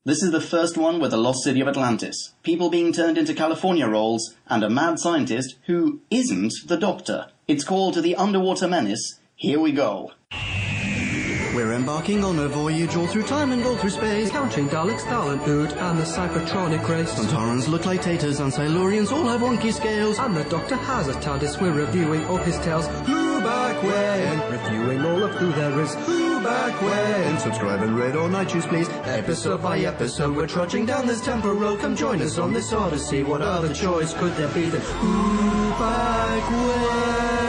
This is the first one with the lost city of Atlantis, people being turned into California rolls, and a mad scientist who isn't the Doctor. It's called The Underwater Menace. Here we go. We're embarking on a voyage all through time and all through space, counting Daleks, Talent Ood, and the Cybertronic race. Santarans look like taters and Silurians all have wonky scales. And the Doctor has a TARDIS, we're reviewing all his tales. Who back when? Reviewing all of who there is. Who back when? Subscribe and rate on iTunes, please. Episode by episode, we're trudging down this temporal road. Come join us on this odyssey. What other choice could there be than Who back when?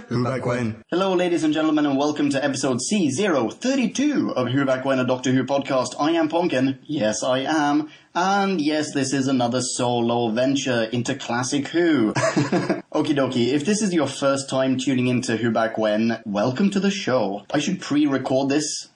Who back when? Hello, ladies and gentlemen, and welcome to episode C032 of Who Back When, a Doctor Who podcast. I am Ponkin. Yes, I am. And yes, this is another solo venture into Classic Who. Okie dokie, if this is your first time tuning into Who Back When, welcome to the show. I should pre-record this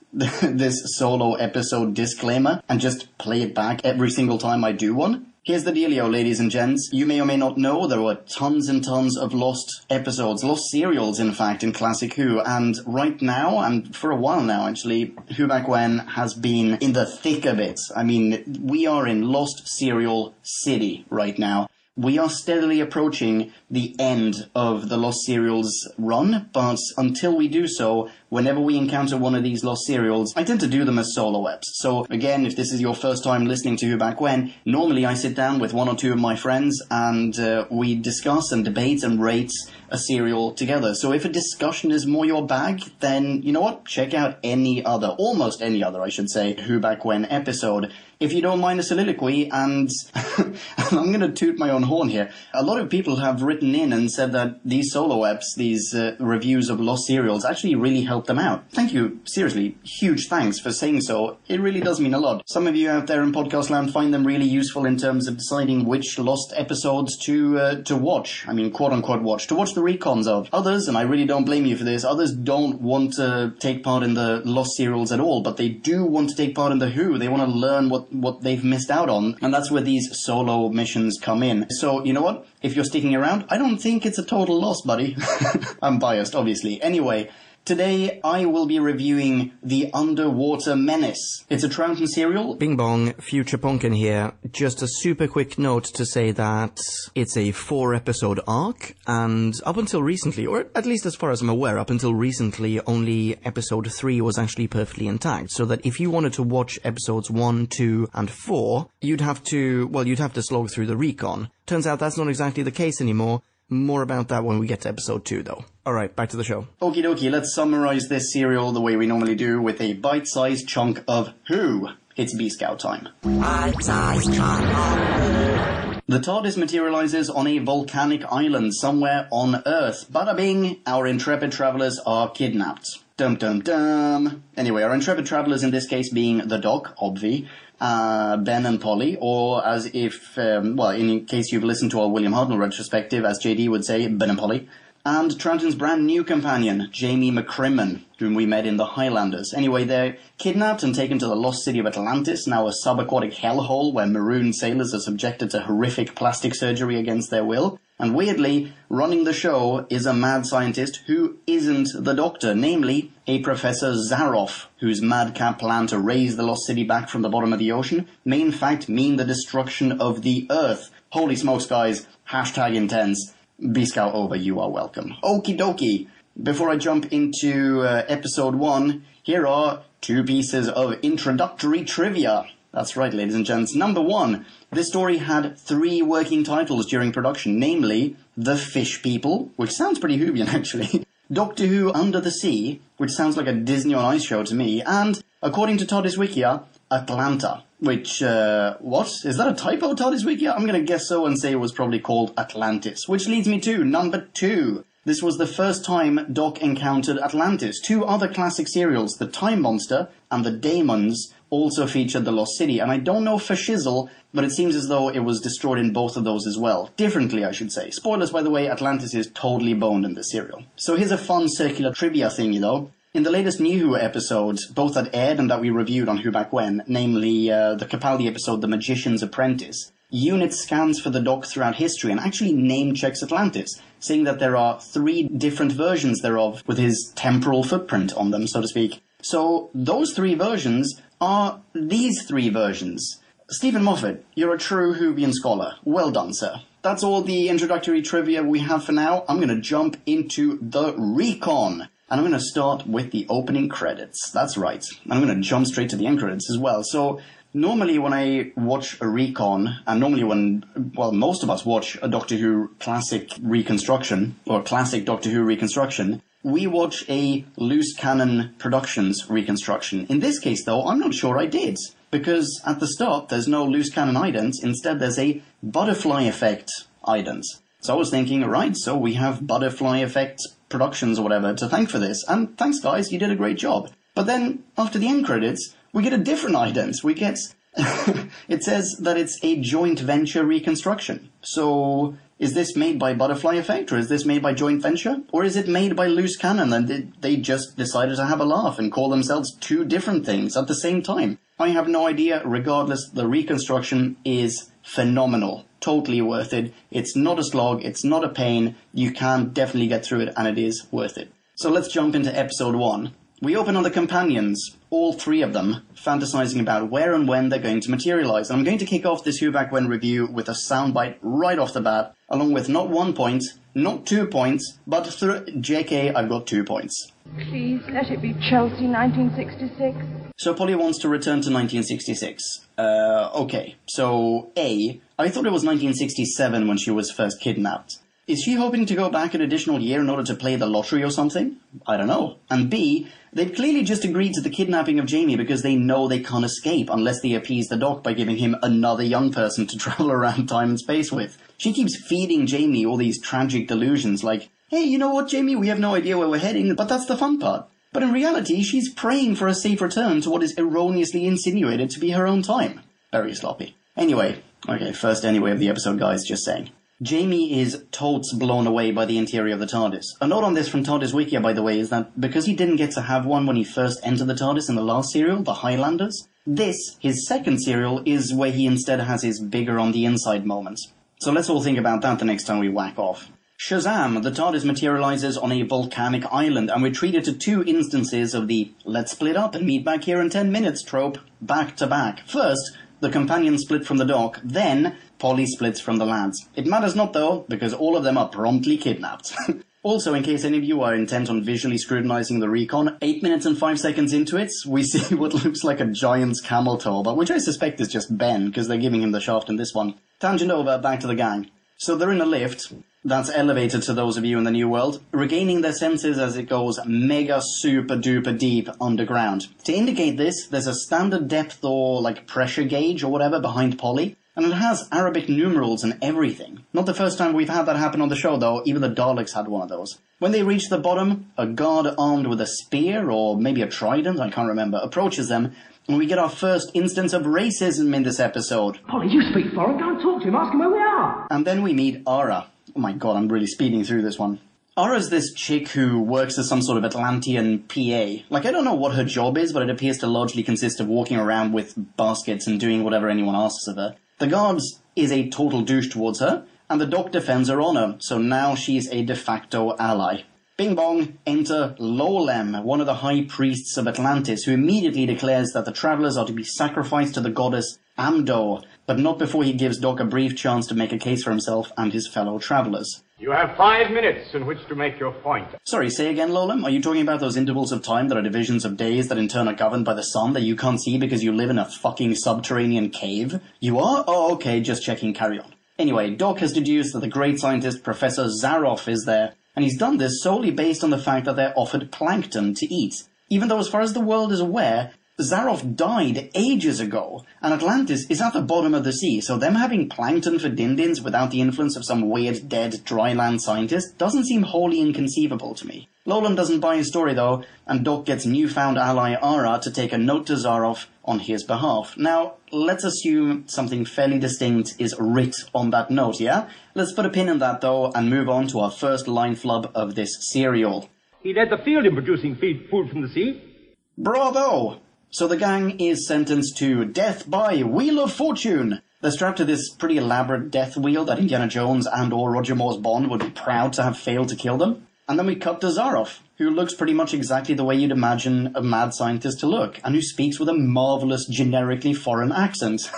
solo episode disclaimer and just play it back every single time I do one. Here's the dealio, ladies and gents. You may or may not know there were tons and tons of lost episodes, lost serials, in fact, in Classic Who. And right now, and for a while now, actually, Who Back When has been in the thick of it. I mean, we are in Lost Serial City right now. We are steadily approaching the end of the Lost Serials run, but until we do so, whenever we encounter one of these Lost Serials, I tend to do them as solo eps. So again, if this is your first time listening to Who Back When, normally I sit down with one or two of my friends and we discuss and debate and rate a serial together. So if a discussion is more your bag, then you know what? Check out almost any other, I should say, Who Back When episode. If you don't mind a soliloquy, and I'm going to toot my own horn here, a lot of people have written in and said that these solo eps, these reviews of lost serials, actually really helped them out. Thank you, seriously, huge thanks for saying so. It really does mean a lot. Some of you out there in podcast land find them really useful in terms of deciding which lost episodes to watch. I mean, quote-unquote watch. To watch the recons of. Others, and I really don't blame you for this, others don't want to take part in the lost serials at all, but they do want to take part in the Who. They want to learn what they've missed out on, and that's where these solo missions come in. So, you know what? If you're sticking around, I don't think it's a total loss, buddy. I'm biased, obviously. Anyway, today I will be reviewing The Underwater Menace. It's a Troughton serial. Bing bong, Future Ponkin here. Just a super quick note to say that it's a 4-episode arc, and up until recently, or at least as far as I'm aware, up until recently, only episode 3 was actually perfectly intact, so that if you wanted to watch episodes 1, 2, and 4, you'd have to slog through the recon. Turns out that's not exactly the case anymore. More about that when we get to episode 2, though. Alright, back to the show. Okie dokie, let's summarize this serial the way we normally do with a bite-sized chunk of Who. It's B-Scout time. Bite-sized chunk of Who. The TARDIS materializes on a volcanic island somewhere on Earth. Bada bing, our intrepid travelers are kidnapped. Dum dum dum. Anyway, our intrepid travelers in this case being the Doc, obvi, Ben and Polly, or as if, in case you've listened to our William Hartnell retrospective, as JD would say, Ben and Polly, and Troughton's brand new companion, Jamie McCrimmon, whom we met in the Highlanders. Anyway, they're kidnapped and taken to the lost city of Atlantis, now a subaquatic hellhole where marooned sailors are subjected to horrific plastic surgery against their will. And weirdly, running the show is a mad scientist who isn't the Doctor, namely a Professor Zaroff, whose madcap plan to raise the lost city back from the bottom of the ocean may in fact mean the destruction of the Earth. Holy smokes, guys. Hashtag intense. B-Scout over, you are welcome. Okie dokie. Before I jump into episode 1, here are 2 pieces of introductory trivia. That's right, ladies and gents. Number 1, this story had 3 working titles during production, namely The Fish People, which sounds pretty Whovian actually, Doctor Who Under the Sea, which sounds like a Disney on Ice show to me, and, according to TARDIS Wikia, Atlanta, which, what? Is that a typo, TARDIS Wikia? I'm gonna guess so and say it was probably called Atlantis, which leads me to number 2. This was the first time Doc encountered Atlantis. 2 other classic serials, The Time Monster and The Daemons, also featured the Lost City, and I don't know for shizzle, but it seems as though it was destroyed in both of those as well. Differently, I should say. Spoilers, by the way, Atlantis is totally boned in this serial. So here's a fun circular trivia thingy, though. In the latest New Who episodes, both that aired and that we reviewed on Who Back When, namely the Capaldi episode The Magician's Apprentice, UNIT scans for the Doc throughout history and actually name-checks Atlantis, saying that there are 3 different versions thereof with his temporal footprint on them, so to speak. So those 3 versions are these three versions. Stephen Moffat, you're a true Whovian scholar. Well done, sir. That's all the introductory trivia we have for now. I'm going to jump into the recon. And I'm going to start with the opening credits. That's right. I'm going to jump straight to the end credits as well. So, normally when I watch a recon, and normally when, well, most of us watch a Doctor Who classic reconstruction, or classic Doctor Who reconstruction, we watch a loose cannon productions reconstruction. In this case, though, I'm not sure I did. Because at the start, there's no loose cannon ident. Instead, there's a butterfly effect ident. So I was thinking, right, so we have butterfly effect productions or whatever to thank for this. And thanks, guys, you did a great job. But then, after the end credits, we get a different ident. We get... it says that it's a joint venture reconstruction. So, is this made by Butterfly Effect, or is this made by joint venture? Or is it made by Loose Cannon, and they just decided to have a laugh and call themselves two different things at the same time? I have no idea. Regardless, the reconstruction is phenomenal. Totally worth it. It's not a slog, it's not a pain. You can definitely get through it, and it is worth it. So let's jump into episode 1. We open on the companions, all three of them, fantasizing about where and when they're going to materialize. And I'm going to kick off this Who Back When review with a soundbite right off the bat, along with not 1 point, not 2 points, but JK, I've got 2 points. Please, let it be Chelsea 1966. So Polly wants to return to 1966. Okay, so A, I thought it was 1967 when she was first kidnapped. Is she hoping to go back an additional year in order to play the lottery or something? I don't know. And B, they've clearly just agreed to the kidnapping of Jamie because they know they can't escape unless they appease the Doc by giving him another young person to travel around time and space with. She keeps feeding Jamie all these tragic delusions like, hey, you know what, Jamie, we have no idea where we're heading, but that's the fun part. But in reality, she's praying for a safe return to what is erroneously insinuated to be her own time. Very sloppy. Anyway, okay, first anyway of the episode, guys, just saying. Jamie is totes blown away by the interior of the TARDIS. A note on this from TARDIS Wikia, by the way, is that because he didn't get to have one when he first entered the TARDIS in the last serial, The Highlanders, this, his second serial, is where he instead has his bigger on the inside moments. So let's all think about that the next time we whack off. Shazam! The TARDIS materializes on a volcanic island, and we're treated to 2 instances of the let's split up and meet back here in 10 minutes trope, back to back. First, the companions split from the Doc, then Polly splits from the lads. It matters not, though, because all of them are promptly kidnapped. Also, in case any of you are intent on visually scrutinizing the recon, 8 minutes and 5 seconds into it, we see what looks like a giant's camel toe, but which I suspect is just Ben, because they're giving him the shaft in this one. Tangent over, back to the gang. So they're in a lift that's elevated to those of you in the New World, regaining their senses as it goes mega super duper deep underground. To indicate this, there's a standard depth or like pressure gauge or whatever behind Polly, and it has Arabic numerals and everything. Not the first time we've had that happen on the show, though. Even the Daleks had one of those. When they reach the bottom, a guard armed with a spear, or maybe a trident, I can't remember, approaches them, and we get our first instance of racism in this episode. Polly, you speak foreign, go and talk to him, ask him where we are. And then we meet Ara. Oh my god, I'm really speeding through this one. Ara's this chick who works as some sort of Atlantean PA. Like, I don't know what her job is, but it appears to largely consist of walking around with baskets and doing whatever anyone asks of her. The guards is a total douche towards her, and the Doc defends her honor, so now she's a de facto ally. Bing bong, enter Lolem, one of the high priests of Atlantis, who immediately declares that the travellers are to be sacrificed to the goddess Amdo, but not before he gives Doc a brief chance to make a case for himself and his fellow travellers. You have 5 minutes in which to make your point. Sorry, say again, Lolem? Are you talking about those intervals of time that are divisions of days that in turn are governed by the sun that you can't see because you live in a fucking subterranean cave? You are? Oh, okay, just checking, carry on. Anyway, Doc has deduced that the great scientist Professor Zaroff is there, and he's done this solely based on the fact that they're offered plankton to eat. Even though, as far as the world is aware, Zaroff died ages ago, and Atlantis is at the bottom of the sea, so them having plankton for din-dins without the influence of some weird, dead, dryland scientist doesn't seem wholly inconceivable to me. Lolan doesn't buy his story, though, and Doc gets newfound ally Ara to take a note to Zaroff on his behalf. Now, let's assume something fairly distinct is writ on that note, yeah? Let's put a pin in that, though, and move on to our first line flub of this serial. He led the field in producing food from the sea. Bravo! So the gang is sentenced to death by Wheel of Fortune. They're strapped to this pretty elaborate death wheel that Indiana Jones and or Roger Moore's Bond would be proud to have failed to kill them. And then we cut to Zaroff, who looks pretty much exactly the way you'd imagine a mad scientist to look, and who speaks with a marvelous, generically foreign accent.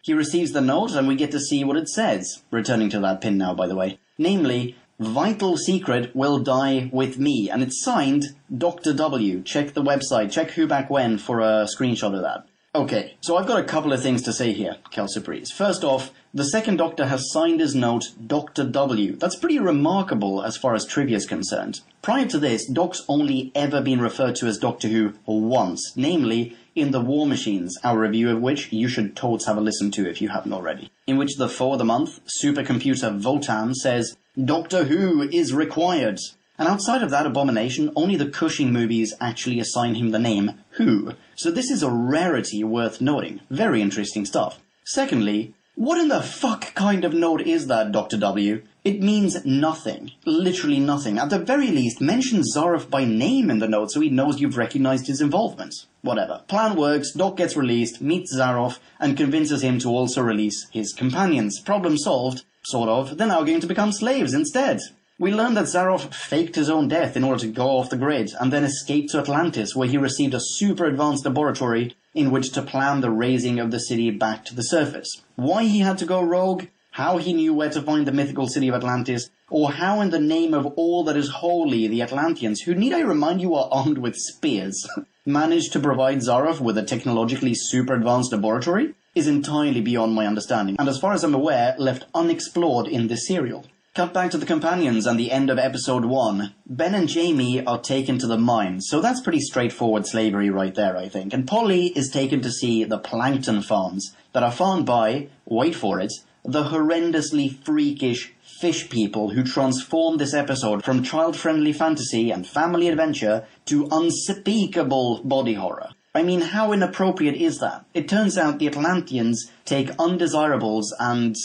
He receives the note, and we get to see what it says. Returning to that pin now, by the way. Namely, vital secret will die with me. And it's signed Dr. W. Check the website. Check Who Back When for a screenshot of that. Okay, so I've got a couple of things to say here, Calciprese. First off, the second Doctor has signed his note Dr. W. That's pretty remarkable as far as trivia is concerned. Prior to this, Doc's only ever been referred to as Doctor Who once, namely in The War Machines, our review of which you should totes have a listen to if you haven't already, in which the For the Month supercomputer Votan says, Doctor Who is required. And outside of that abomination, only the Cushing movies actually assign him the name Who. So this is a rarity worth noting. Very interesting stuff. Secondly, what in the fuck kind of note is that, Dr. W? It means nothing. Literally nothing. At the very least, mention Zaroff by name in the note so he knows you've recognized his involvement. Whatever. Plan works, Doc gets released, meets Zaroff, and convinces him to also release his companions. Problem solved. Sort of. They're now going to become slaves instead. We learn that Zaroff faked his own death in order to go off the grid, and then escaped to Atlantis, where he received a super advanced laboratory in which to plan the raising of the city back to the surface. Why he had to go rogue, how he knew where to find the mythical city of Atlantis, or how in the name of all that is holy the Atlanteans, who need I remind you are armed with spears, managed to provide Zaroff with a technologically super advanced laboratory, is entirely beyond my understanding, and as far as I'm aware, left unexplored in this serial. Cut back to the companions and the end of episode 1. Ben and Jamie are taken to the mines, so that's pretty straightforward slavery right there, I think. And Polly is taken to see the plankton farms that are farmed by, wait for it, the horrendously freakish fish people who transform this episode from child-friendly fantasy and family adventure to unspeakable body horror. I mean, how inappropriate is that? It turns out the Atlanteans take undesirables and,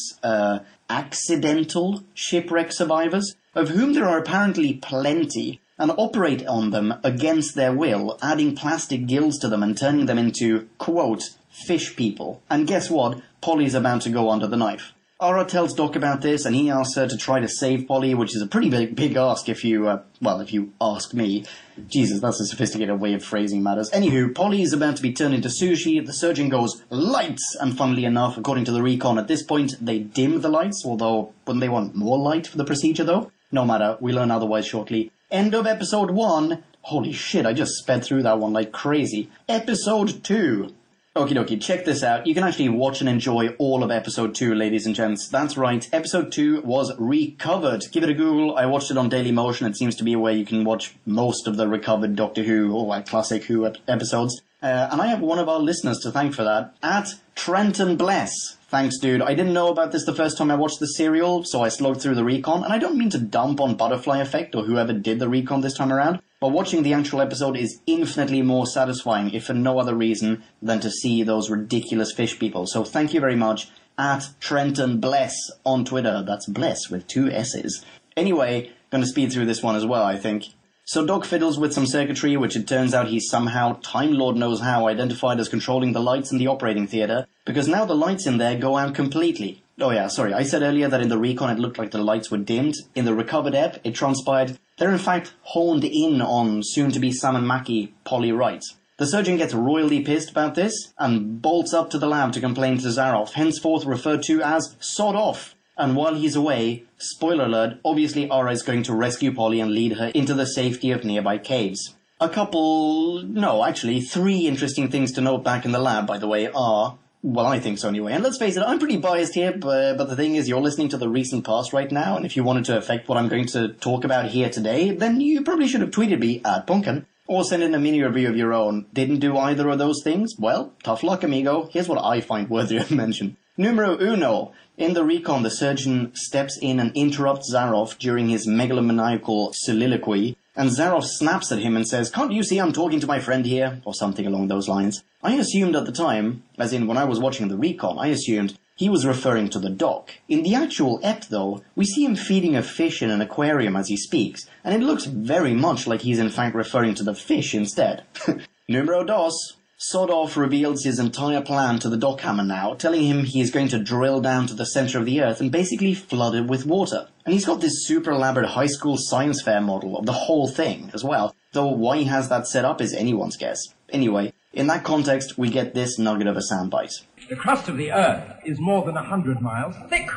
accidental shipwreck survivors, of whom there are apparently plenty, and operate on them against their will, adding plastic gills to them and turning them into, quote, fish people. And guess what? Polly's about to go under the knife. Ara tells Doc about this, and he asks her to try to save Polly, which is a pretty big ask if you ask me. Jesus, that's a sophisticated way of phrasing matters. Anywho, Polly is about to be turned into sushi. The surgeon goes, lights! And funnily enough, according to the recon at this point, they dim the lights, although wouldn't they want more light for the procedure though? No matter, we learn otherwise shortly. End of episode 1. Holy shit, I just sped through that one like crazy. Episode 2. Okie dokie, check this out. You can actually watch and enjoy all of episode 2, ladies and gents. That's right, episode 2 was recovered. Give it a Google. I watched it on Dailymotion. It seems to be a way you can watch most of the recovered Doctor Who or classic Who episodes. And I have one of our listeners to thank for that, at Trenton Bless. Thanks, dude. I didn't know about this the first time I watched the serial, so I slogged through the recon, and I don't mean to dump on Butterfly Effect or whoever did the recon this time around, but watching the actual episode is infinitely more satisfying, if for no other reason than to see those ridiculous fish people. So thank you very much, at Trenton Bless on Twitter. That's Bless with 2 S's. Anyway, going to speed through this one as well, I think. So Doc fiddles with some circuitry, which it turns out he's somehow, Time Lord knows how, identified as controlling the lights in the operating theatre, because now the lights in there go out completely. Oh yeah, sorry, I said earlier that in the recon it looked like the lights were dimmed. In the recovered ep, it transpired they're in fact honed in on soon-to-be Sam and Mackie Polly Wright. The surgeon gets royally pissed about this, and bolts up to the lab to complain to Zaroff, henceforth referred to as Sod Off. And while he's away, spoiler alert, obviously Ara is going to rescue Polly and lead her into the safety of nearby caves. Three interesting things to note back in the lab, by the way, are... Well, I think so anyway. And let's face it, I'm pretty biased here, but the thing is, you're listening to the recent past right now, and if you wanted to affect what I'm going to talk about here today, then you probably should have tweeted me at Punkin, or sent in a mini review of your own. Didn't do either of those things? Well, tough luck, amigo. Here's what I find worthy of mention. Numero uno. In the recon, the surgeon steps in and interrupts Zaroff during his megalomaniacal soliloquy, and Zaroff snaps at him and says, "Can't you see I'm talking to my friend here?" or something along those lines. I assumed at the time, as in when I was watching the recon, I assumed he was referring to the Doc. In the actual ep, though, we see him feeding a fish in an aquarium as he speaks, and it looks very much like he's in fact referring to the fish instead. Numero dos. Sodoff reveals his entire plan to the Doc Hammer now, telling him he is going to drill down to the center of the Earth and basically flood it with water. And he's got this super elaborate high school science fair model of the whole thing as well. Though why he has that set up is anyone's guess. Anyway, in that context, we get this nugget of a soundbite. The crust of the Earth is more than 100 miles thick.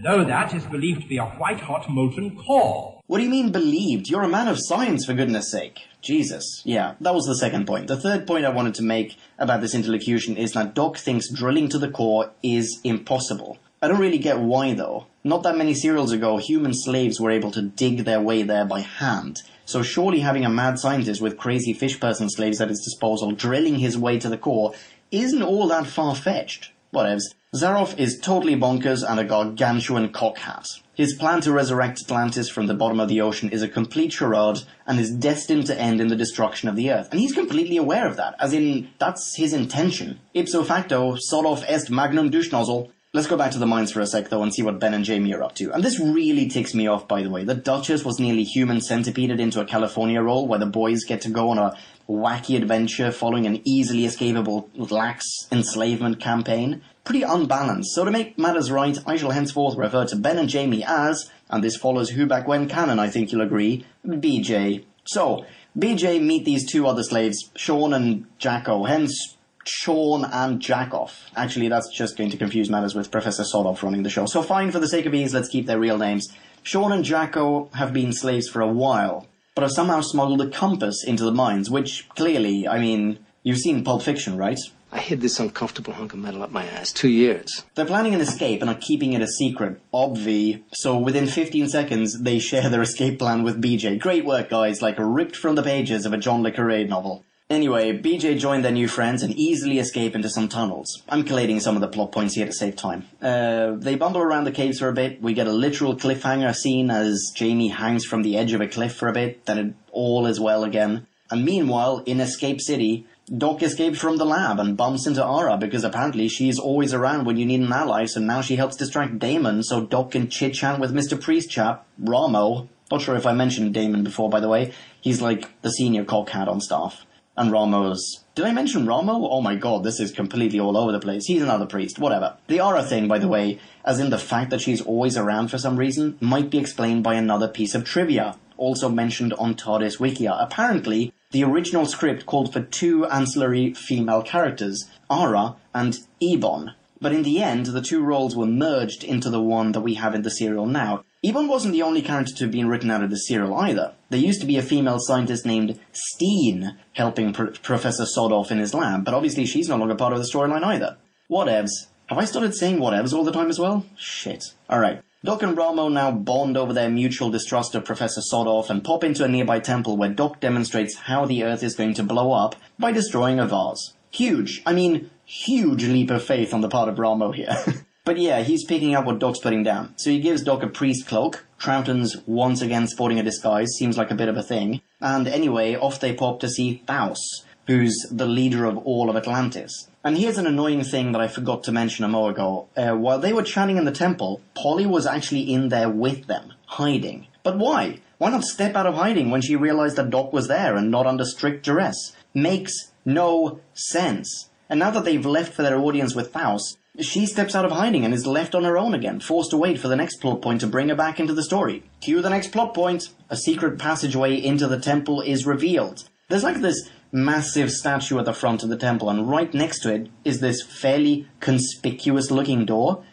Below that is believed to be a white-hot molten core. What do you mean believed? You're a man of science, for goodness sake. Jesus. Yeah, that was the second point. The third point I wanted to make about this interlocution is that Doc thinks drilling to the core is impossible. I don't really get why, though. Not that many serials ago, human slaves were able to dig their way there by hand. So surely having a mad scientist with crazy fish person slaves at his disposal drilling his way to the core isn't all that far-fetched. Whatevs. Zaroff is totally bonkers and a gargantuan cockhat. His plan to resurrect Atlantis from the bottom of the ocean is a complete charade and is destined to end in the destruction of the Earth. And he's completely aware of that, as in, that's his intention. Ipso facto, Sodoff est magnum douche-nozzle. Let's go back to the mines for a sec, though, and see what Ben and Jamie are up to. And this really ticks me off, by the way. The Duchess was nearly human centipeded into a California role, where the boys get to go on a wacky adventure following an easily escapable lax enslavement campaign. Pretty unbalanced. So to make matters right, I shall henceforth refer to Ben and Jamie as, and this follows Who Back When canon, I think you'll agree, BJ. So, BJ meet these two other slaves, Sean and Jacko, hence Sean and Jackoff. Actually, that's just going to confuse matters with Professor Sodoff running the show. So fine, for the sake of ease, let's keep their real names. Sean and Jacko have been slaves for a while, but have somehow smuggled a compass into the mines, which clearly, I mean, you've seen Pulp Fiction, right? I hid this uncomfortable hunk of metal up my ass 2 years. They're planning an escape and are keeping it a secret, obvi. So within 15 seconds, they share their escape plan with BJ. Great work, guys, like ripped from the pages of a John le Carré novel. Anyway, BJ joined their new friends and easily escape into some tunnels. I'm collating some of the plot points here to save time. They bumble around the caves for a bit. We get a literal cliffhanger scene as Jamie hangs from the edge of a cliff for a bit, then all is well again. And meanwhile, in Escape City, Doc escapes from the lab and bumps into Ara because apparently she's always around when you need an ally, so now she helps distract Damon so Doc can chit-chat with Mr. Priest chap, Ramo. Not sure if I mentioned Damon before, by the way. He's like the senior cockhat on staff. And Ramo's... Did I mention Ramo? Oh my god, this is completely all over the place. He's another priest, whatever. The Ara thing, by the way, as in the fact that she's always around for some reason, might be explained by another piece of trivia, also mentioned on TARDIS Wikia. Apparently, the original script called for 2 ancillary female characters, Ara and Ebon. But in the end, the 2 roles were merged into the one that we have in the serial now. Ebon wasn't the only character to have been written out of the serial either. There used to be a female scientist named Steen helping Professor Sodoff in his lab, but obviously she's no longer part of the storyline either. Whatevs. Have I started saying whatevs all the time as well? Shit. Alright. Doc and Ramo now bond over their mutual distrust of Professor Sodoff and pop into a nearby temple where Doc demonstrates how the Earth is going to blow up by destroying a vase. Huge. I mean, huge leap of faith on the part of Ramo here. But yeah, he's picking up what Doc's putting down. So he gives Doc a priest cloak. Troughton's once again sporting a disguise. Seems like a bit of a thing. And anyway, off they pop to see Faust, who's the leader of all of Atlantis. And here's an annoying thing that I forgot to mention a moment ago. While they were chatting in the temple, Polly was actually in there with them, hiding. But why? Why not step out of hiding when she realized that Doc was there and not under strict duress? Makes no sense. And now that they've left for their audience with Faust, she steps out of hiding and is left on her own again, forced to wait for the next plot point to bring her back into the story. Cue the next plot point. A secret passageway into the temple is revealed. There's like this massive statue at the front of the temple, and right next to it is this fairly conspicuous-looking door.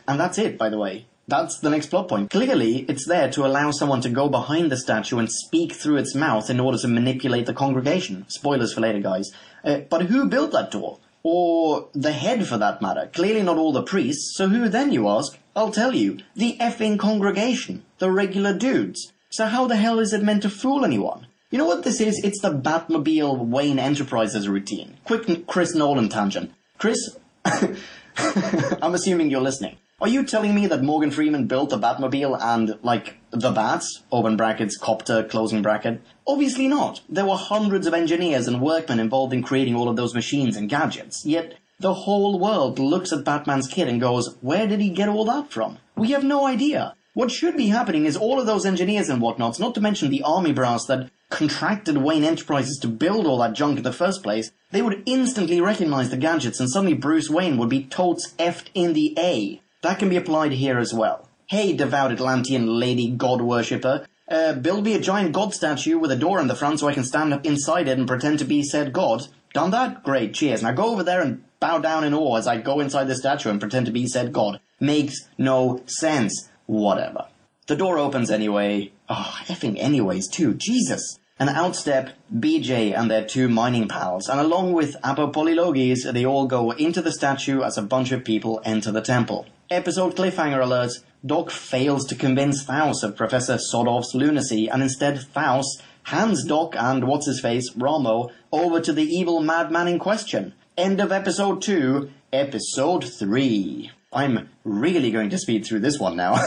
And that's it, by the way. That's the next plot point. Clearly, it's there to allow someone to go behind the statue and speak through its mouth in order to manipulate the congregation. Spoilers for later, guys. But who built that door? Or the head, for that matter. Clearly not all the priests, so who then, you ask? I'll tell you. The effing congregation. The regular dudes. So how the hell is it meant to fool anyone? You know what this is? It's the Batmobile Wayne Enterprises routine. Quick Chris Nolan tangent. Chris, I'm assuming you're listening. Are you telling me that Morgan Freeman built the Batmobile and, like, the Bats, open brackets, copter, closing bracket? Obviously not. There were hundreds of engineers and workmen involved in creating all of those machines and gadgets. Yet, the whole world looks at Batman's kit and goes, where did he get all that from? We have no idea. What should be happening is all of those engineers and whatnots, not to mention the army brass that contracted Wayne Enterprises to build all that junk in the first place, they would instantly recognize the gadgets and suddenly Bruce Wayne would be totes effed in the A. That can be applied here as well. Hey, devout Atlantean lady god worshipper, Build me a giant god statue with a door in the front so I can stand up inside it and pretend to be said god. Done that? Great, cheers. Now go over there and bow down in awe as I go inside the statue and pretend to be said god. Makes no sense. Whatever. The door opens anyway. Oh, effing anyways too. Jesus. And out step BJ and their 2 mining pals, and along with Apopolylogis, they all go into the statue as a bunch of people enter the temple. Episode cliffhanger alert. Doc fails to convince Thaus of Professor Sodov's lunacy, and instead Thaus hands Doc and what's-his-face, Ramo, over to the evil madman in question. End of episode 2, episode 3. I'm really going to speed through this one now.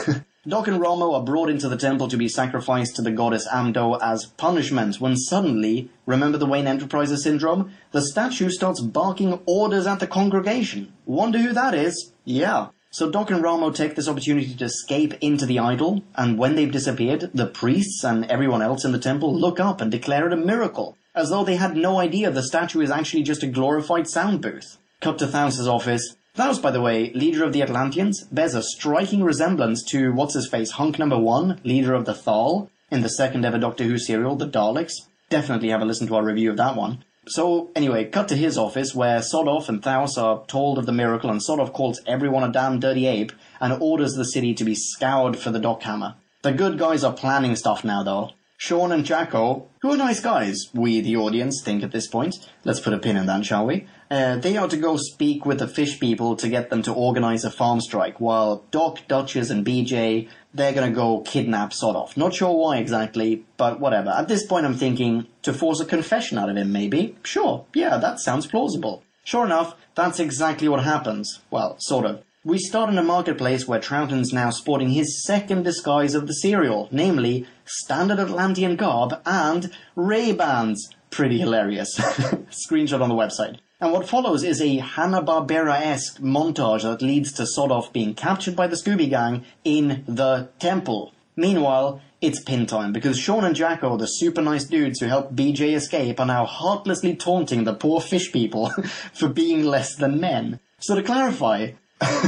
Doc and Ramo are brought into the temple to be sacrificed to the goddess Amdo as punishment when suddenly, remember the Wayne Enterprises syndrome? The statue starts barking orders at the congregation. Wonder who that is? Yeah. So Doc and Ramo take this opportunity to escape into the idol, and when they've disappeared, the priests and everyone else in the temple look up and declare it a miracle, as though they had no idea the statue is actually just a glorified sound booth. Cut to Thaus' office. Thaus, by the way, leader of the Atlanteans, bears a striking resemblance to what's-his-face, Hunk number 1, leader of the Thal, in the second ever Doctor Who serial, The Daleks. Definitely have a listen to our review of that one. So, anyway, cut to his office, where Sodov and Thaus are told of the miracle, and Sodov calls everyone a damn dirty ape, and orders the city to be scoured for the Doc Hammer. The good guys are planning stuff now, though. Sean and Jacko, who are nice guys, we, the audience, think at this point. Let's put a pin in that, shall we? They are to go speak with the fish people to get them to organize a farm strike, while Doc, Duchess, and BJ, they're gonna go kidnap Sodov. Not sure why exactly, but whatever. At this point I'm thinking, to force a confession out of him, maybe? Sure, yeah, that sounds plausible. Sure enough, that's exactly what happens. Well, sort of. We start in a marketplace where Troughton's now sporting his second disguise of the serial, namely, standard Atlantean garb and Ray-Bans. Pretty hilarious. Screenshot on the website. And what follows is a Hanna-Barbera-esque montage that leads to Sodov being captured by the Scooby Gang in the temple. Meanwhile, it's pin time, because Sean and Jacko, the super nice dudes who helped BJ escape, are now heartlessly taunting the poor fish people for being less than men. So to clarify,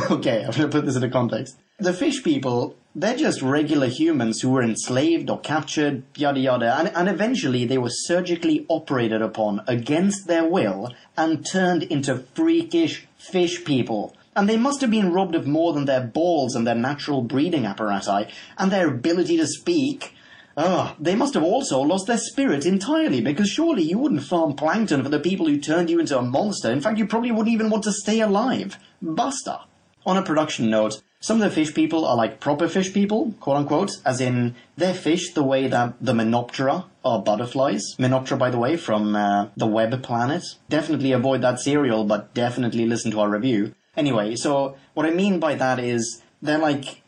okay, I'm going to put this into context. The fish people, they're just regular humans who were enslaved or captured, yada yada, and eventually they were surgically operated upon against their will and turned into freakish fish people. And they must have been robbed of more than their balls and their natural breeding apparatus and their ability to speak. They must have also lost their spirit entirely, because surely you wouldn't farm plankton for the people who turned you into a monster. In fact, you probably wouldn't even want to stay alive. Basta. On a production note, some of the fish people are like proper fish people, quote-unquote, as in, they're fish the way that the Menoptera are butterflies. Menoptera, by the way, from the Web Planet. Definitely avoid that serial, but definitely listen to our review. Anyway, so what I mean by that is, they're like,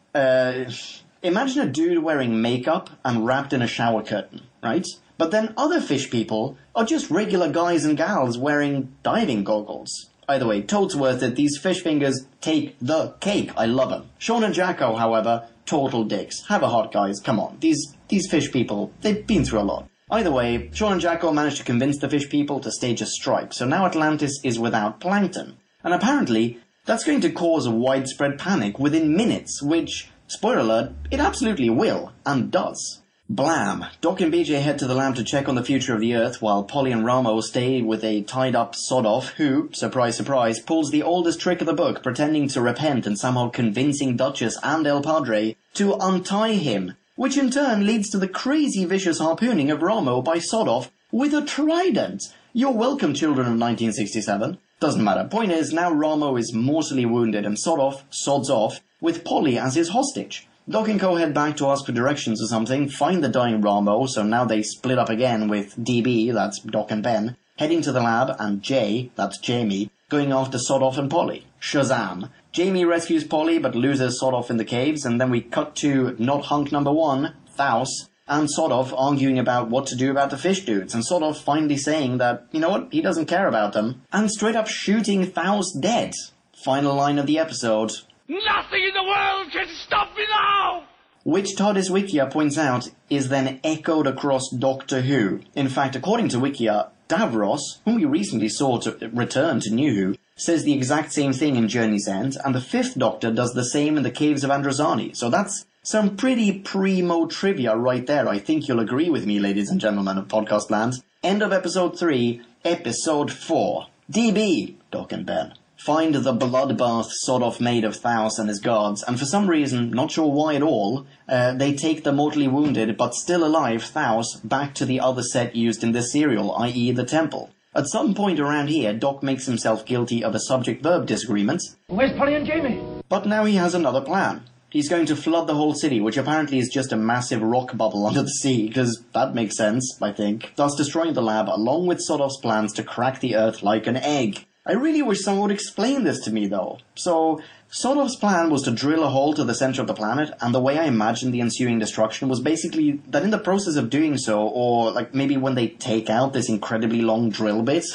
imagine a dude wearing makeup and wrapped in a shower curtain, right? But then other fish people are just regular guys and gals wearing diving goggles. Either way, totes worth it. These fish fingers take the cake. I love them. Sean and Jacko, however, total dicks. Have a heart, guys. Come on. These fish people, they've been through a lot. Either way, Sean and Jacko managed to convince the fish people to stage a strike, so now Atlantis is without plankton. And apparently, that's going to cause a widespread panic within minutes, which, spoiler alert, it absolutely will, and does. Blam! Doc and BJ head to the lab to check on the future of the Earth, while Polly and Ramo stay with a tied-up Sodov who, surprise surprise, pulls the oldest trick of the book, pretending to repent and somehow convincing Duchess and El Padre to untie him, which in turn leads to the crazy vicious harpooning of Ramo by Sodov with a trident. You're welcome, children of 1967. Doesn't matter. Point is, now Ramo is mortally wounded and Sodov sods off with Polly as his hostage. Doc and Co head back to ask for directions or something, find the dying Ramo, so now they split up again with DB, that's Doc and Ben, heading to the lab, and J, that's Jamie, going after Sodov and Polly. Shazam! Jamie rescues Polly but loses Sodov in the caves, and then we cut to not hunk number 1, Thaus, and Sodov arguing about what to do about the fish dudes, and Sodov finally saying that, you know what, he doesn't care about them, and straight up shooting Thaus dead. Final line of the episode. Nothing in the world can stop me now! Which TARDIS Wikia points out is then echoed across Doctor Who. In fact, according to Wikia, Davros, whom we recently saw to return to New Who, says the exact same thing in Journey's End, and the 5th Doctor does the same in the Caves of Androzani. So that's Some pretty primo trivia right there. I think you'll agree with me, ladies and gentlemen of podcast land. End of episode 3, episode 4. DB, Doc and Ben, find the bloodbath sort of made of Thaus and his guards, and for some reason, not sure why at all, they take the mortally wounded but still alive Thaus back to the other set used in this serial, i.e. the temple. At some point around here, Doc makes himself guilty of a subject-verb disagreement. Where's Polly and Jamie? But now he has another plan. He's going to flood the whole city, which apparently is just a massive rock bubble under the sea, because that makes sense, I think, thus destroying the lab along with Sodov's plans to crack the Earth like an egg. I really wish someone would explain this to me, though. So, Sodov's plan was to drill a hole to the center of the planet, and the way I imagined the ensuing destruction was basically that in the process of doing so, or like maybe when they take out this incredibly long drill bit,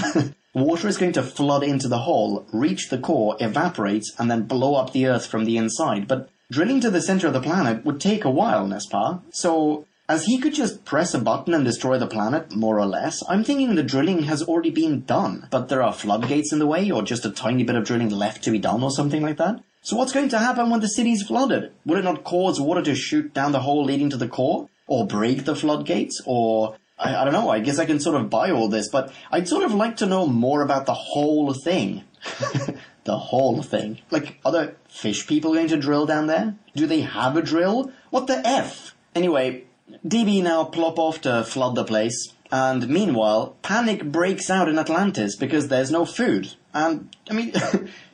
water is going to flood into the hole, reach the core, evaporate, and then blow up the Earth from the inside. But drilling to the center of the planet would take a while, n'est-ce pas? So, as he could just press a button and destroy the planet, more or less, I'm thinking the drilling has already been done. But there are floodgates in the way, or just a tiny bit of drilling left to be done, or something like that. So what's going to happen when the city's flooded? Would it not cause water to shoot down the hole leading to the core? Or break the floodgates? Or, I don't know, I guess I can sort of buy all this, but I'd sort of like to know more about the whole thing. The whole thing. Like, are there fish people going to drill down there? Do they have a drill? What the F? Anyway, DB now plop off to flood the place, and meanwhile, panic breaks out in Atlantis because there's no food. And, I mean,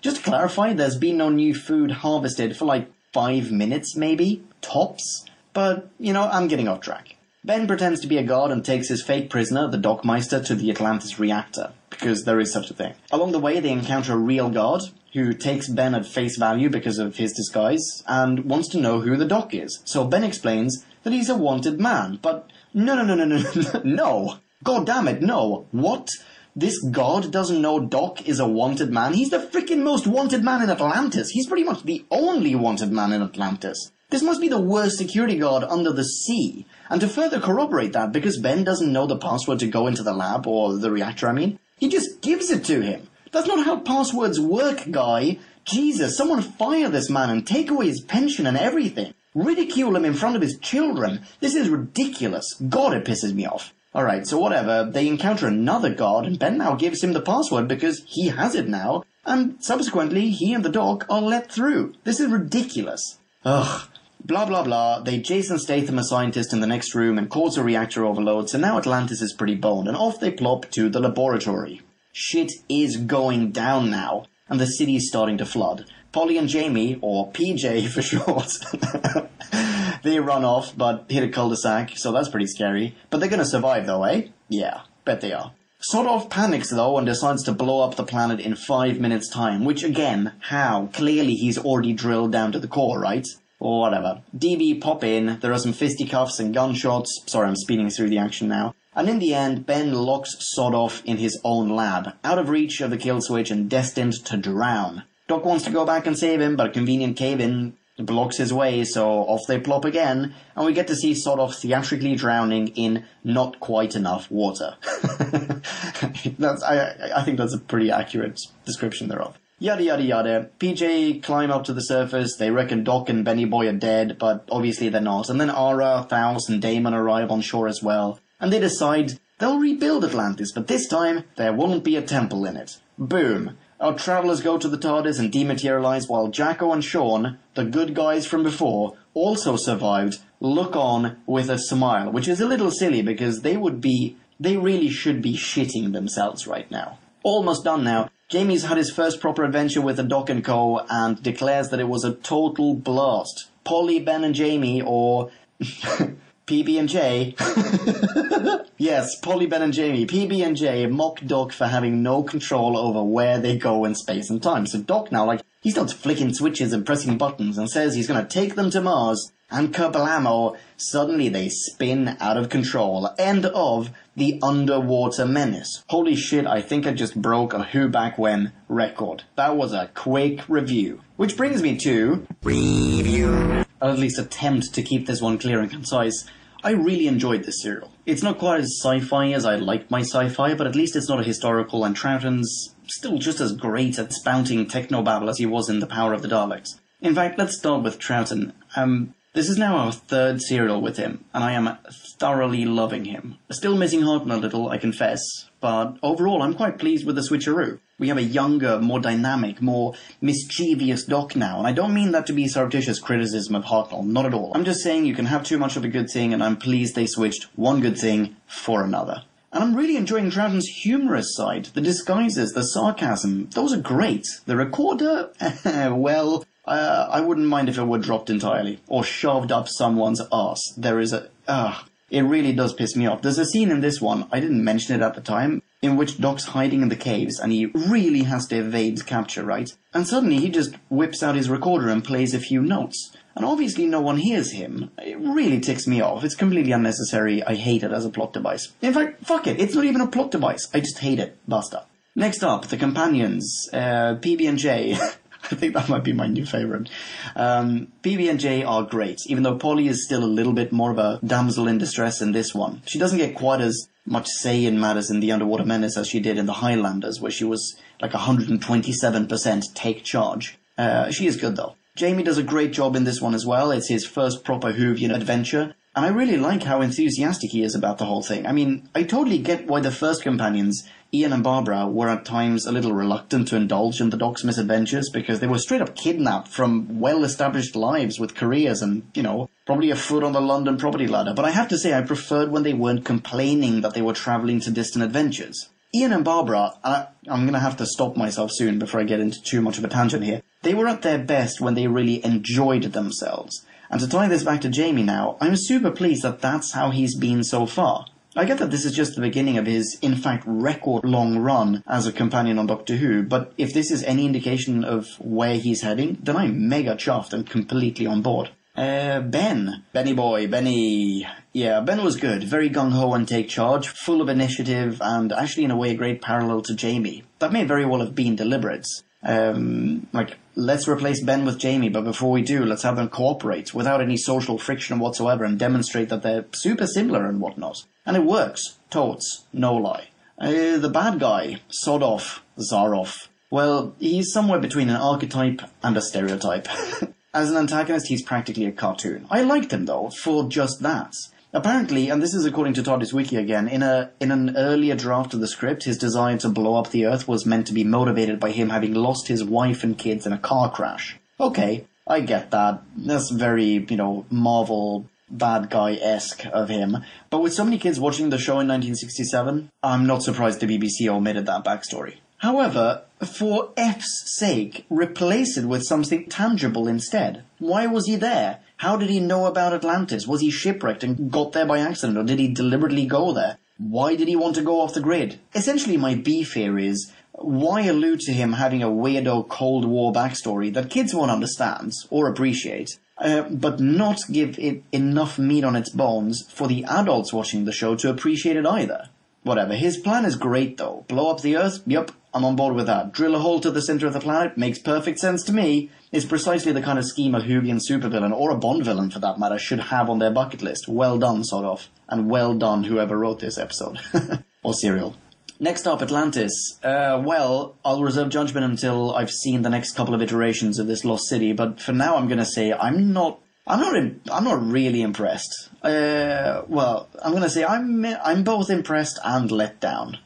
just to clarify, there's been no new food harvested for like 5 minutes, maybe? Tops? But, you know, I'm getting off track. Ben pretends to be a god and takes his fake prisoner, the Dockmeister, to the Atlantis reactor, because there is such a thing. Along the way, they encounter a real god, who takes Ben at face value because of his disguise, and wants to know who the Doc is. So Ben explains that he's a wanted man, but no. God damn it, no. What? This god doesn't know Doc is a wanted man? He's the freaking most wanted man in Atlantis. He's pretty much the only wanted man in Atlantis. This must be the worst security guard under the sea. And to further corroborate that, because Ben doesn't know the password to go into the lab, or the reactor, I mean, he just gives it to him. That's not how passwords work, guy. Jesus, someone fire this man and take away his pension and everything. Ridicule him in front of his children. This is ridiculous. God, it pisses me off. Alright, so whatever, they encounter another god, and Ben now gives him the password because he has it now, and subsequently he and the Doc are let through. This is ridiculous. Ugh. Blah blah blah, they Jason Statham a scientist in the next room and cause a reactor overload, so now Atlantis is pretty boned, and off they plop to the laboratory. Shit is going down now, and the city is starting to flood. Polly and Jamie, or PJ for short, they run off, but hit a cul-de-sac, so that's pretty scary. But they're gonna survive though, eh? Yeah, bet they are. Sodov panics though and decides to blow up the planet in 5 minutes time, which again, how? Clearly he's already drilled down to the core, right? Or whatever. DB pop in, there are some fisticuffs and gunshots. Sorry, I'm speeding through the action now. And in the end, Ben locks Sodov in his own lab, out of reach of the kill switch and destined to drown. Doc wants to go back and save him, but a convenient cave-in blocks his way, so off they plop again, and we get to see Sodov theatrically drowning in not quite enough water. I think that's a pretty accurate description thereof. Yada yada yada. PJ climb up to the surface, they reckon Doc and Benny Boy are dead, but obviously they're not, and then Ara, Thaus, and Damon arrive on shore as well, and they decide they'll rebuild Atlantis, but this time there won't be a temple in it. Boom. Our travellers go to the TARDIS and dematerialise while Jacko and Sean, the good guys from before, also survived, look on with a smile, which is a little silly because they really should be shitting themselves right now. Almost done now. Jamie's had his first proper adventure with the Doc & Co. and declares that it was a total blast. Polly, Ben and Jamie, or PB&J. Yes, Polly, Ben and Jamie. PB&J mock Doc for having no control over where they go in space and time. So Doc now, he starts flicking switches and pressing buttons and says he's going to take them to Mars. And kablamo, suddenly they spin out of control. End of the underwater menace. Holy shit, I think I just broke a Who Back When record. That was a quick review. Which brings me to review. I'll at least attempt to keep this one clear and concise. I really enjoyed this serial. It's not quite as sci-fi as I like my sci-fi, but at least it's not a historical, and Troughton's still just as great at spouting technobabble as he was in The Power of the Daleks. In fact, let's start with Troughton. This is now our third serial with him, and I am thoroughly loving him. Still missing Hartman a little, I confess, but overall I'm quite pleased with the switcheroo. We have a younger, more dynamic, more mischievous Doc now, and I don't mean that to be surreptitious criticism of Hartnell, not at all. I'm just saying you can have too much of a good thing, and I'm pleased they switched one good thing for another. And I'm really enjoying Troughton's humorous side. The disguises, the sarcasm, those are great. The recorder, well, I wouldn't mind if it were dropped entirely, or shoved up someone's arse. There is a... it really does piss me off. There's a scene in this one, I didn't mention it at the time, in which Doc's hiding in the caves, and he really has to evade capture, right? And suddenly he just whips out his recorder and plays a few notes. And obviously no one hears him. It really ticks me off. It's completely unnecessary. I hate it as a plot device. In fact, fuck it. It's not even a plot device. I just hate it. Basta. Next up, the companions. PB&J. I think that might be my new favourite. PB&J are great, even though Polly is still a little bit more of a damsel in distress in this one. She doesn't get quite as much say in matters in the Underwater Menace as she did in the Highlanders, where she was like 127% take charge. She is good, though. Jamie does a great job in this one as well. It's his first proper Whovian adventure, and I really like how enthusiastic he is about the whole thing. I mean, I totally get why the first companions, Ian and Barbara, were at times a little reluctant to indulge in the Doc's misadventures, because they were straight up kidnapped from well-established lives with careers and, you know, probably a foot on the London property ladder. But I have to say I preferred when they weren't complaining that they were travelling to distant adventures. Ian and Barbara, I'm going to have to stop myself soon before I get into too much of a tangent here, they were at their best when they really enjoyed themselves. And to tie this back to Jamie now, I'm super pleased that that's how he's been so far. I get that this is just the beginning of his, in fact, record-long run as a companion on Doctor Who, but if this is any indication of where he's heading, then I'm mega chuffed and completely on board. Benny boy, Benny. Yeah, Ben was good. Very gung-ho and take charge, full of initiative, and actually in a way a great parallel to Jamie. That may very well have been deliberate. Let's replace Ben with Jamie, but before we do, let's have them cooperate without any social friction whatsoever and demonstrate that they're super similar and whatnot. And it works. Totes. No lie. The bad guy, Sodov, Zarov. Well, he's somewhere between an archetype and a stereotype. As an antagonist, he's practically a cartoon. I liked him, though, for just that. Apparently, and this is according to TARDIS Wiki again, in an earlier draft of the script, his desire to blow up the Earth was meant to be motivated by him having lost his wife and kids in a car crash. Okay, I get that. That's very, Marvel bad guy-esque of him. But with so many kids watching the show in 1967, I'm not surprised the BBC omitted that backstory. However, for F's sake, replace it with something tangible instead. Why was he there? How did he know about Atlantis? Was he shipwrecked and got there by accident, or did he deliberately go there? Why did he want to go off the grid? Essentially, my beef here is, why allude to him having a weirdo Cold War backstory that kids won't understand or appreciate, but not give it enough meat on its bones for the adults watching the show to appreciate it either? Whatever, his plan is great though. Blow up the Earth? Yup, I'm on board with that. Drill a hole to the center of the planet? Makes perfect sense to me. It's precisely the kind of scheme a Whovian supervillain, or a Bond villain for that matter, should have on their bucket list. Well done, sort of. And well done whoever wrote this episode. Or serial. Next up, Atlantis. Well, I'll reserve judgment until I've seen the next couple of iterations of this lost city, but for now I'm gonna say I'm not really impressed. I'm gonna say I'm both impressed and let down.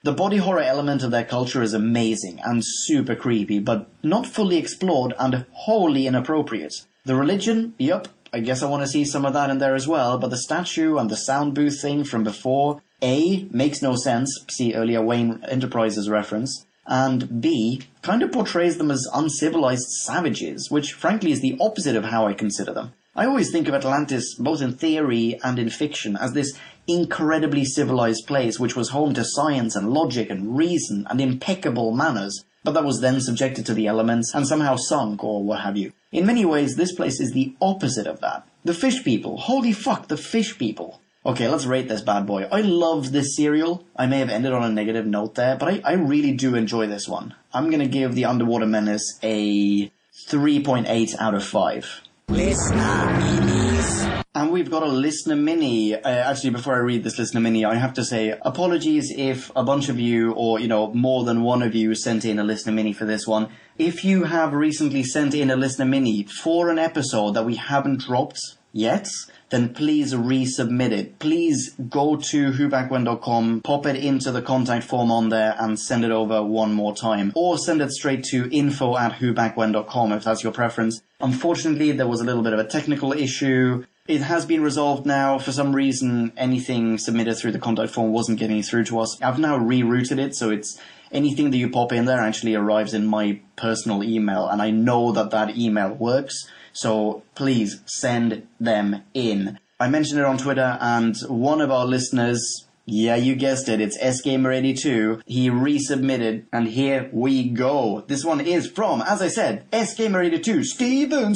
The body horror element of their culture is amazing and super creepy, but not fully explored and wholly inappropriate. The religion, yup, I guess I want to see some of that in there as well, but the statue and the sound booth thing from before, A, makes no sense, see earlier Wayne Enterprises reference, and B, kind of portrays them as uncivilized savages, which frankly is the opposite of how I consider them. I always think of Atlantis, both in theory and in fiction, as this incredibly civilized place which was home to science and logic and reason and impeccable manners, but that was then subjected to the elements and somehow sunk or what have you. In many ways, this place is the opposite of that. The fish people. Holy fuck, the fish people. Okay, let's rate this bad boy. I love this serial. I may have ended on a negative note there, but I really do enjoy this one. I'm gonna give The Underwater Menace a 3.8 out of 5. Listener Minis. And we've got a Listener Mini. Actually, before I read this Listener Mini, I have to say apologies if a bunch of you, or, more than one of you sent in a Listener Mini for this one. if you have recently sent in a listener mini for an episode that we haven't dropped yet, then please resubmit it. Please go to whobackwhen.com, pop it into the contact form on there and send it over one more time. Or send it straight to info@whobackwhen.com if that's your preference. Unfortunately, there was a little bit of a technical issue. It has been resolved now. For some reason, anything submitted through the contact form wasn't getting through to us. I've now rerouted it, so it's anything that you pop in there actually arrives in my personal email, and I know that that email works. So please send them in. I mentioned it on Twitter, and one of our listeners, yeah, you guessed it, it's SGamer82, he resubmitted, and here we go. This one is from, as I said, SGamer82, Steven.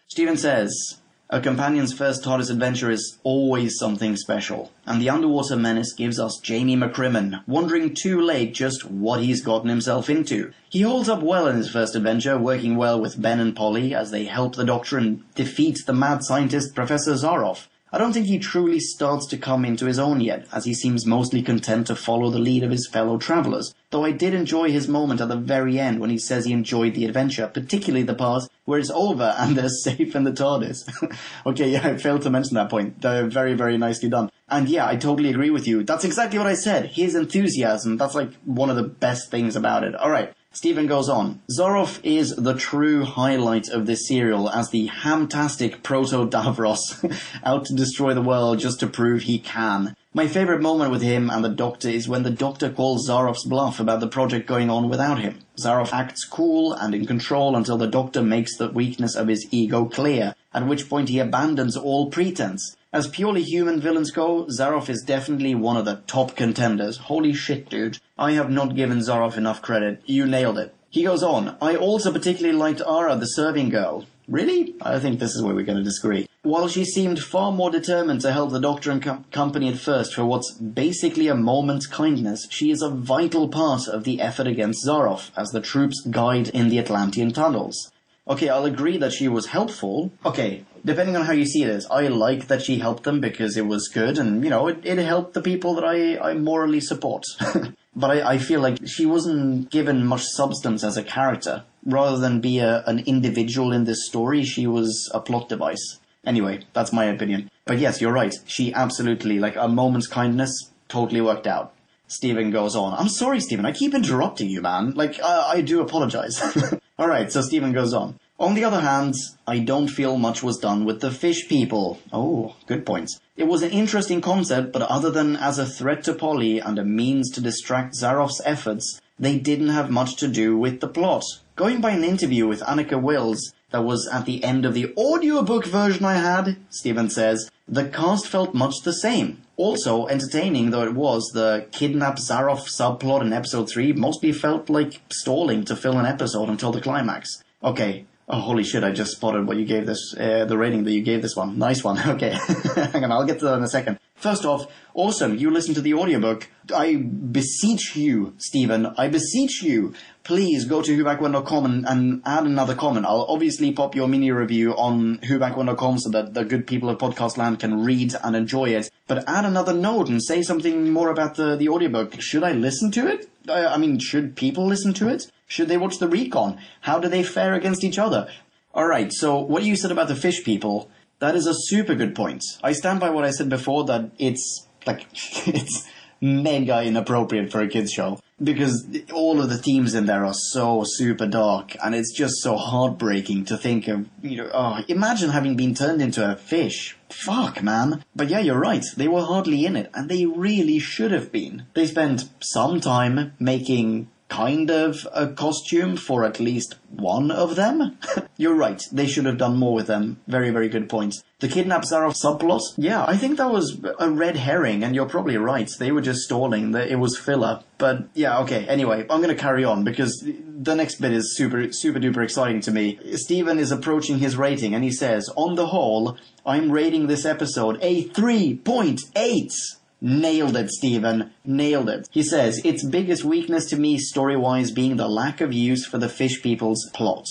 Steven says, a companion's first TARDIS adventure is always something special, and the underwater menace gives us Jamie McCrimmon, wondering too late just what he's gotten himself into. He holds up well in his first adventure, working well with Ben and Polly as they help the Doctor and defeat the mad scientist Professor Zaroff. I don't think he truly starts to come into his own yet, as he seems mostly content to follow the lead of his fellow travellers, though I did enjoy his moment at the very end when he says he enjoyed the adventure, particularly the part where it's over and they're safe in the TARDIS. Okay, yeah, I failed to mention that point. They're very, very nicely done. And yeah, I totally agree with you. That's exactly what I said. His enthusiasm, that's like one of the best things about it. Alright. Stephen goes on. Zaroff is the true highlight of this serial as the hamtastic proto-Davros out to destroy the world just to prove he can. My favourite moment with him and the Doctor is when the Doctor calls Zaroff's bluff about the project going on without him. Zaroff acts cool and in control until the Doctor makes the weakness of his ego clear, at which point he abandons all pretense. As purely human villains go, Zaroff is definitely one of the top contenders. Holy shit, dude. I have not given Zaroff enough credit. You nailed it. He goes on, I also particularly liked Ara, the serving girl. Really? I think this is where we're going to disagree. While she seemed far more determined to help the Doctor and company at first for what's basically a moment's kindness, she is a vital part of the effort against Zaroff as the troops guide in the Atlantean tunnels. Okay, I'll agree that she was helpful. Okay, depending on how you see this, I like that she helped them because it was good and, you know, it helped the people that I morally support. But I feel like she wasn't given much substance as a character. Rather than be an individual in this story, she was a plot device. Anyway, that's my opinion. But yes, you're right. She absolutely, like, a moment's kindness, totally worked out. Stephen goes on. I'm sorry, Stephen, I keep interrupting you, man. Like, I do apologize. Alright, so Stephen goes on. On the other hand, I don't feel much was done with the fish people. Oh, good point. It was an interesting concept, but other than as a threat to Polly and a means to distract Zaroff's efforts, they didn't have much to do with the plot. Going by an interview with Annika Wills that was at the end of the audiobook version I had, Stephen says, the cast felt much the same. Also, entertaining though it was, the kidnap Zaroff subplot in episode 3 mostly felt like stalling to fill an episode until the climax. Okay. Oh, holy shit, I just spotted what you gave this, the rating that you gave this one. Nice one. Okay. Hang on, I'll get to that in a second. First off, awesome, you listened to the audiobook. I beseech you, Stephen, I beseech you, please go to whobackwhen.com and add another comment. I'll obviously pop your mini review on whobackwhen.com so that the good people of Podcast Land can read and enjoy it. But add another note and say something more about the audiobook. Should I listen to it? I mean, should people listen to it? Should they watch the recon? How do they fare against each other? Alright, so what you said about the fish people, that is a super good point. I stand by what I said before, that it's, like, it's mega inappropriate for a kids show. Because all of the themes in there are so super dark, and it's just so heartbreaking to think of, you know, imagine having been turned into a fish. Fuck, man. But yeah, you're right, they were hardly in it, and they really should have been. They spent some time making kind of a costume for at least one of them. You're right, they should have done more with them. Very, very good point. The kidnap Zaroff subplot? Yeah, I think that was a red herring, and you're probably right. They were just stalling. It was filler. But yeah, okay, anyway, I'm going to carry on, because the next bit is super, super duper exciting to me. Stephen is approaching his rating, and he says, on the whole, I'm rating this episode a 3.8. Nailed it, Stephen. Nailed it. He says, its biggest weakness to me story-wise being the lack of use for the fish people's plot.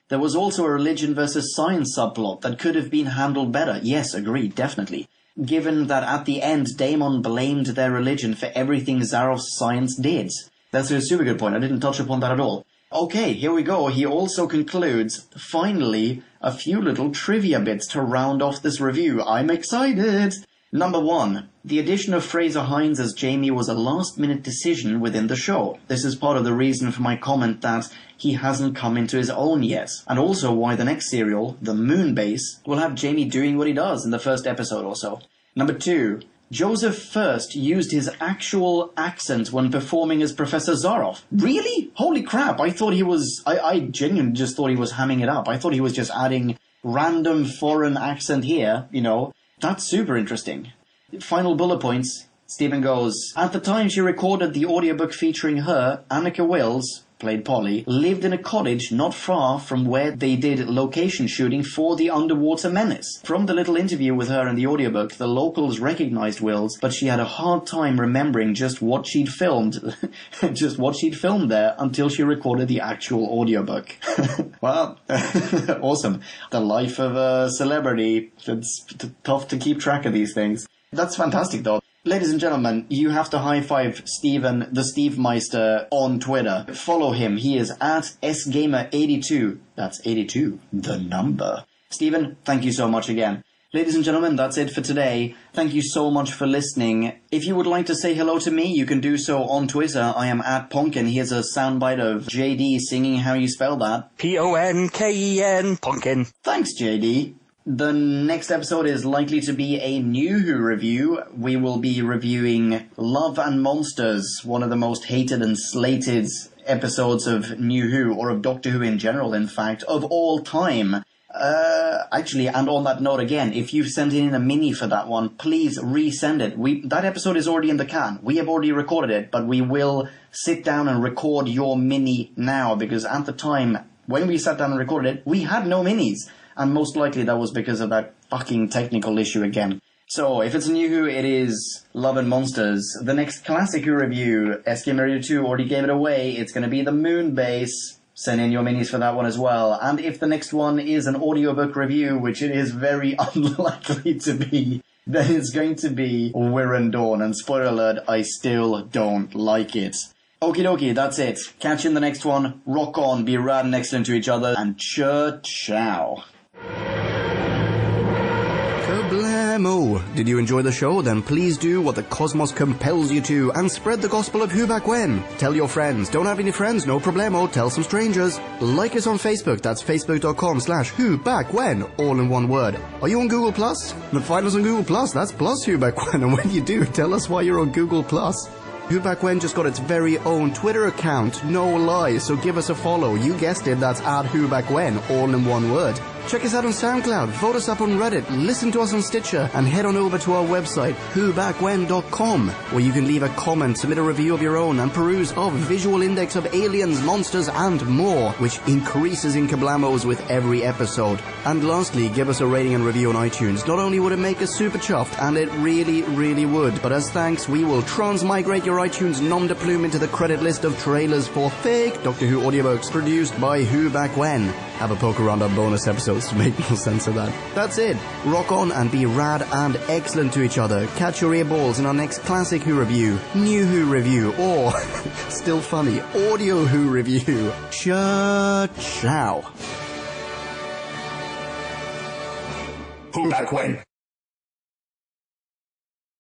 There was also a religion versus science subplot that could have been handled better. Yes, agreed, definitely. Given that at the end, Damon blamed their religion for everything Zaroff's science did. That's a super good point. I didn't touch upon that at all. Okay, here we go. He also concludes, finally, a few little trivia bits to round off this review. I'm excited! Number 1. The addition of Fraser Hines as Jamie was a last-minute decision within the show. This is part of the reason for my comment that he hasn't come into his own yet. And also why the next serial, The Moonbase, will have Jamie doing what he does in the first episode or so. Number 2. Joseph first used his actual accent when performing as Professor Zaroff. Really? Holy crap, I thought he was... I genuinely just thought he was hamming it up. I thought he was just adding random foreign accent here, you know. That's super interesting. Final bullet points. Stephen goes, at the time she recorded the audiobook featuring her, Annika Wills, played Polly, lived in a cottage not far from where they did location shooting for the underwater Menace. From the little interview with her in the audiobook, the locals recognized Wills, but she had a hard time remembering just what she'd filmed there until she recorded the actual audiobook. Well, awesome. The life of a celebrity. It's tough to keep track of these things. That's fantastic, though. Ladies and gentlemen, you have to high-five Steven, the Steve Meister, on Twitter. Follow him. He is at sgamer82. That's 82, the number. Steven, thank you so much again. Ladies and gentlemen, that's it for today. Thank you so much for listening. If you would like to say hello to me, you can do so on Twitter. I am at Ponken. Here's a soundbite of JD singing how you spell that. Ponken, Ponken. Thanks, JD. The next episode is likely to be a New Who review. We will be reviewing Love and Monsters, one of the most hated and slated episodes of New Who, or of Doctor Who in general, in fact, of all time. Actually, and on that note again, if you've sent in a mini for that one, please resend it. That episode is already in the can. We have already recorded it, but we will sit down and record your mini now, because at the time, when we sat down and recorded it, we had no minis. And most likely that was because of that fucking technical issue again. So, if it's a New Who, it is Love and Monsters. The next Classic Who review, SK2 already gave it away. It's going to be The Moonbase. Send in your minis for that one as well. And if the next one is an audiobook review, which it is very unlikely to be, then it's going to be Wirren Dawn. And spoiler alert, I still don't like it. Okie dokie, that's it. Catch you in the next one. Rock on, be rad and excellent to each other, and ciao. Kablamo! Did you enjoy the show? Then please do what the cosmos compels you to and spread the gospel of Who Back When. Tell your friends. Don't have any friends? No problemo. Tell some strangers. Like us on Facebook. That's facebook.com/Who Back When. All in one word. Are you on Google+? Then find us on Google+. That's plus Who Back When. And when you do, tell us why you're on Google+. Who Back When just got its very own Twitter account, no lie, so give us a follow. You guessed it, that's at Who Back When, all in one word. Check us out on SoundCloud, vote us up on Reddit, listen to us on Stitcher, and head on over to our website, whobackwhen.com, where you can leave a comment, submit a review of your own, and peruse of visual index of aliens, monsters, and more, which increases in kablamos with every episode. And lastly, give us a rating and review on iTunes. Not only would it make us super chuffed, and it really, really would, but as thanks, we will transmigrate your iTunes nom de plume into the credit list of trailers for fake Doctor Who audiobooks produced by Who Back When. Have a poke around our bonus episodes to make more sense of that. That's it. Rock on and be rad and excellent to each other. Catch your earballs in our next Classic Who review, New Who review, or, still funny, Audio Who review. Ciao. Who Back When?